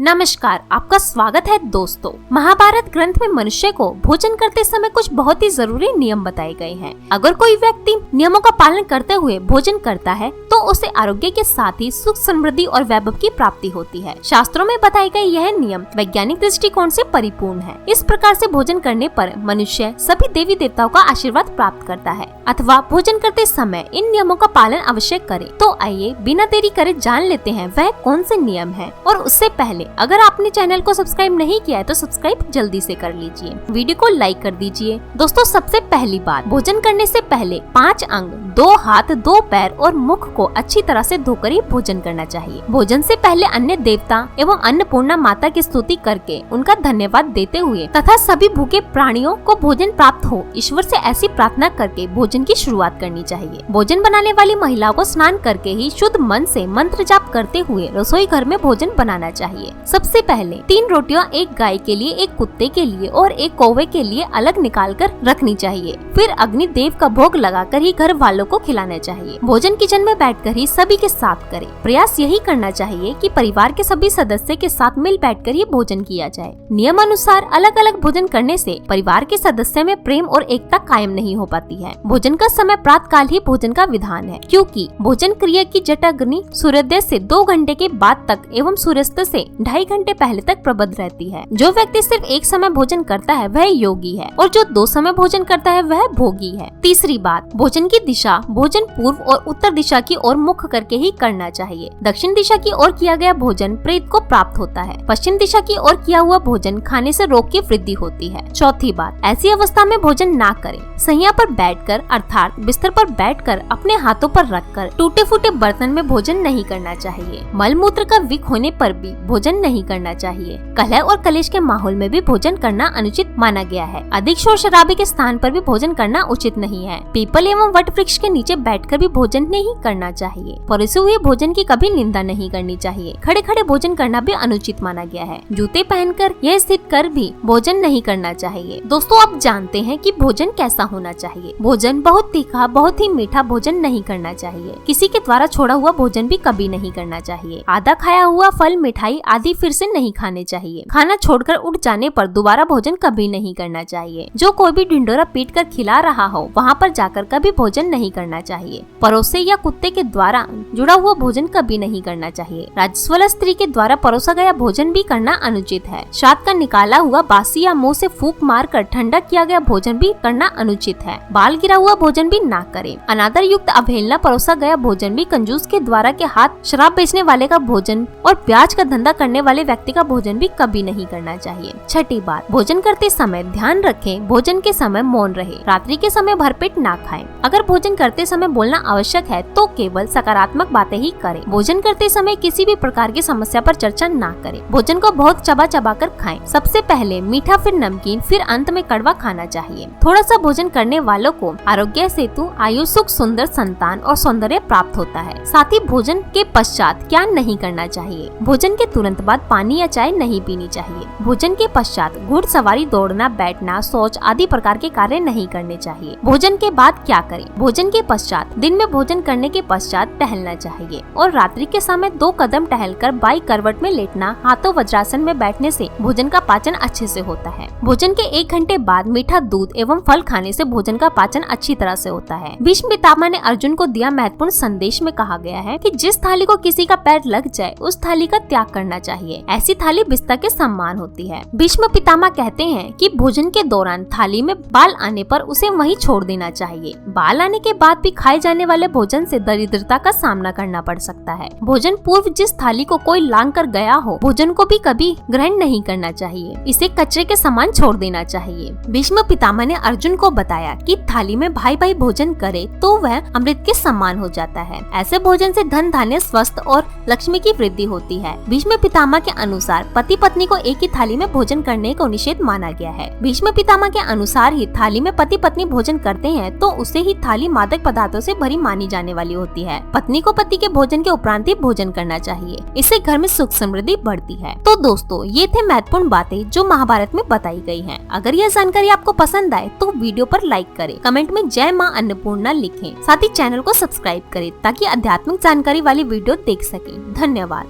नमस्कार, आपका स्वागत है दोस्तों। महाभारत ग्रंथ में मनुष्य को भोजन करते समय कुछ बहुत ही जरूरी नियम बताए गए हैं। अगर कोई व्यक्ति नियमों का पालन करते हुए भोजन करता है तो उसे आरोग्य के साथ ही सुख, समृद्धि और वैभव की प्राप्ति होती है। शास्त्रों में बताए गए यह नियम वैज्ञानिक दृष्टिकोण से परिपूर्ण है। इस प्रकार से भोजन करने पर मनुष्य सभी देवी देवताओं का आशीर्वाद प्राप्त करता है अथवा भोजन करते समय इन नियमों का पालन अवश्य करे। तो आइए बिना देरी करे जान लेते हैं वह कौन से नियम है। और उससे पहले अगर आपने चैनल को सब्सक्राइब नहीं किया है तो सब्सक्राइब जल्दी से कर लीजिए, वीडियो को लाइक कर दीजिए। दोस्तों, सबसे पहली बात, भोजन करने से पहले 5 अंग, 2 हाथ, 2 पैर और मुख को अच्छी तरह से धोकर ही भोजन करना चाहिए। भोजन से पहले अन्य देवता एवं अन्नपूर्णा माता की स्तुति करके उनका धन्यवाद देते हुए तथा सभी भूखे प्राणियों को भोजन प्राप्त हो, ईश्वर से ऐसी प्रार्थना करके भोजन की शुरुआत करनी चाहिए। भोजन बनाने वाली महिलाओं को स्नान करके ही शुद्ध मन से मंत्र जाप करते हुए रसोई घर में भोजन बनाना चाहिए। सबसे पहले 3 रोटियां एक गाय के लिए, एक कुत्ते के लिए और एक कौवे के लिए अलग निकाल कर रखनी चाहिए। फिर अग्नि देव का भोग लगाकर ही घर वालों को खिलाना चाहिए। भोजन किचन में बैठकर ही सभी के साथ करें। प्रयास यही करना चाहिए कि परिवार के सभी सदस्य के साथ मिल बैठकर ही भोजन किया जाए। नियम अनुसार अलग अलग भोजन करने से परिवार के सदस्य में प्रेम और एकता कायम नहीं हो पाती है। भोजन का समय प्रातः काल ही भोजन का विधान है, क्योंकि भोजन क्रिया की जटाग्नि सूर्योदय से 2 घंटे के बाद तक एवं सूर्यास्त से 2.5 घंटे पहले तक प्रबल रहती है। जो व्यक्ति सिर्फ एक समय भोजन करता है वह योगी है और जो 2 समय भोजन करता है वह भोगी है। तीसरी बात, भोजन की दिशा भोजन पूर्व और उत्तर दिशा की ओर मुख करके ही करना चाहिए। दक्षिण दिशा की ओर किया गया भोजन प्रेत को प्राप्त होता है। पश्चिम दिशा की ओर किया हुआ भोजन खाने से रोग की वृद्धि होती है। चौथी बात, ऐसी अवस्था में भोजन ना करें। सैया पर बैठकर अर्थात बिस्तर पर बैठकर अपने हाथों पर रखकर टूटे फूटे बर्तन में भोजन नहीं करना चाहिए। मल मूत्र का विक होने पर भी भोजन नहीं करना चाहिए। कलह और कलेश के माहौल में भी भोजन करना अनुचित माना गया है। अधिक शोर शराबे के स्थान पर भी भोजन करना उचित नहीं है। पीपल एवं वट वृक्ष के नीचे बैठकर भी भोजन नहीं करना चाहिए। परोसे हुए भोजन की कभी निंदा नहीं करनी चाहिए। खड़े खड़े भोजन करना भी अनुचित माना गया है। जूते पहनकर यह स्थित कर भी भोजन नहीं करना चाहिए। दोस्तों, आप जानते हैं कि भोजन कैसा होना चाहिए। भोजन बहुत तीखा, बहुत ही मीठा भोजन नहीं करना चाहिए। किसी के द्वारा छोड़ा हुआ भोजन भी कभी नहीं करना चाहिए। आधा खाया हुआ फल, मिठाई आदि फिर से नहीं खाने चाहिए। खाना छोड़कर उठ जाने पर दोबारा भोजन कभी नहीं करना चाहिए। जो कोई भी ढिंडोरा पीट कर खिला रहा हो वहाँ पर जाकर कभी भोजन नहीं करना चाहिए। पड़ोसे या कुत्ते के द्वारा जुड़ा हुआ भोजन कभी नहीं करना चाहिए। राजस्वला स्त्री के द्वारा परोसा गया भोजन भी करना अनुचित है। श्राद्ध का निकाला हुआ बासी या मुंह से फूंक मारकर ठंडा किया गया भोजन भी करना अनुचित है। बाल गिरा हुआ भोजन भी ना करें। अनादर युक्त अवहेलना परोसा गया भोजन भी, कंजूस के द्वारा के हाथ शराब बेचने वाले का भोजन और प्याज का धंधा करने वाले व्यक्ति का भोजन भी कभी नहीं करना चाहिए। छठी बात, भोजन करते समय ध्यान रखें भोजन के समय मौन रहे। रात्रि के समय भरपेट ना खाएं। अगर भोजन करते समय बोलना आवश्यक है तो केवल सकारात्मक बातें ही करें। भोजन करते समय किसी भी प्रकार की समस्या पर चर्चा ना करें। भोजन को बहुत चबा चबा कर खाएं। सबसे पहले मीठा, फिर नमकीन, फिर अंत में कड़वा खाना चाहिए। थोड़ा सा भोजन करने वालों को आरोग्य सेतु, आयु, सुख, सुंदर संतान और सौंदर्य प्राप्त होता है। साथ ही भोजन के पश्चात क्या नहीं करना चाहिए। भोजन के तुरंत बाद पानी या चाय नहीं पीनी चाहिए। भोजन के पश्चात घुड़सवारी, दौड़ना, बैठना, शौच आदि प्रकार के कार्य नहीं करने चाहिए। भोजन के बाद क्या करें। भोजन के पश्चात दिन में भोजन करने के पश्चात टहलना चाहिए और रात्रि के समय 2 कदम टहलकर बाई करवट में लेटना, हाथों वज्रासन में बैठने से भोजन का पाचन अच्छे से होता है। भोजन के 1 घंटे बाद मीठा दूध एवं फल खाने से भोजन का पाचन अच्छी तरह से होता है। भीष्म पितामह ने अर्जुन को दिया महत्वपूर्ण संदेश में कहा गया है कि जिस थाली को किसी का पैर लग जाए उस थाली का त्याग करना चाहिए। ऐसी थाली बिस्तर के समान होती है। भीष्म पितामह कहते हैं कि भोजन के दौरान थाली में बाल आने पर उसे वहीं छोड़ देना चाहिए। बाल आने के बाद भी खाए जाने वाले भोजन से दरिद्रता का सामना करना पड़ सकता है। भोजन पूर्व जिस थाली को कोई लांग कर गया हो, भोजन को भी कभी ग्रहण नहीं करना चाहिए। इसे कचरे के समान छोड़ देना चाहिए। भीष्म पितामह ने अर्जुन को बताया कि थाली में भाई भाई भोजन करे तो वह अमृत के समान हो जाता है। ऐसे भोजन से धन, धान्य, स्वास्थ्य और लक्ष्मी की वृद्धि होती है। भीष्म पितामह के अनुसार पति पत्नी को एक ही थाली में भोजन करने को निषेध माना गया है। भीष्म पितामह के अनुसार ही थाली में पति पत्नी भोजन करते हैं तो उसे ही थाली मादक पदार्थों से भरी मानी जाने वाली होती है। पत्नी को पति के भोजन के उपरांत ही भोजन करना चाहिए। इससे घर में सुख समृद्धि बढ़ती है। तो दोस्तों, ये थे महत्वपूर्ण बातें जो महाभारत में बताई गई हैं। अगर यह जानकारी आपको पसंद आए तो वीडियो पर लाइक करें, कमेंट में जय माँ अन्नपूर्णा लिखें। साथ ही चैनल को सब्सक्राइब करें ताकि आध्यात्मिक जानकारी वाली वीडियो देख सकें। धन्यवाद।